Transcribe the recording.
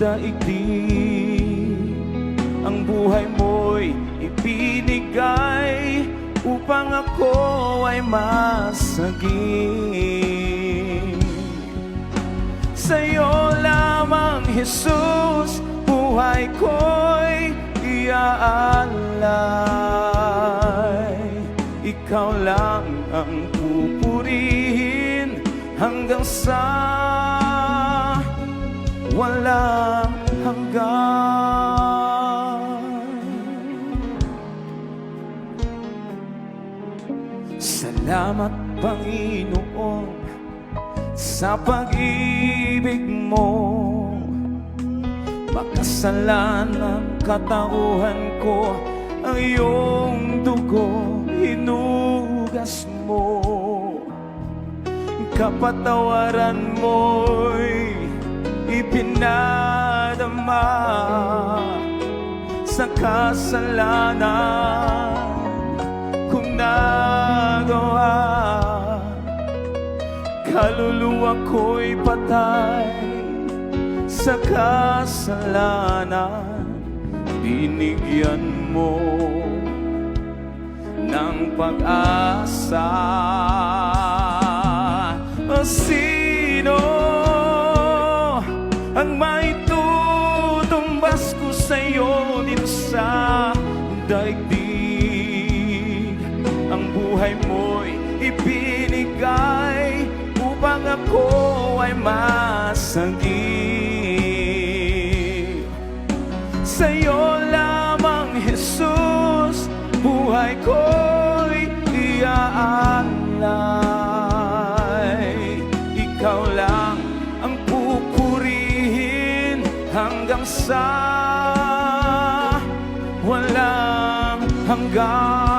daigdig. Ang buhay mo'y ibinigay upang ako ay masaging. Sa'yo lamang, Jesus, buhay ko'y iaalay. Ikaw lang ang pupurihin hanggang sa walang hanggan. Salamat, Panginoon, sa pag-ibig mo. Makasalanan katauhan ko, ang iyong dugo hinugas mo. Kapatawaran mo'y ipinadama sa kasalanan kung nagawa. Kaluluwa ko'y patay sa kasalanan, binigyan mo ng pag-asa. Sino ang maitutumbas ko sa'yo dito sa daigdig? Ang buhay mo'y ibinigay upang ako ay masaging. Sa'yo lamang, Jesus, buhay ko'y iaalay. Ikaw lang ang pupurihin hanggang sa walang hanggan.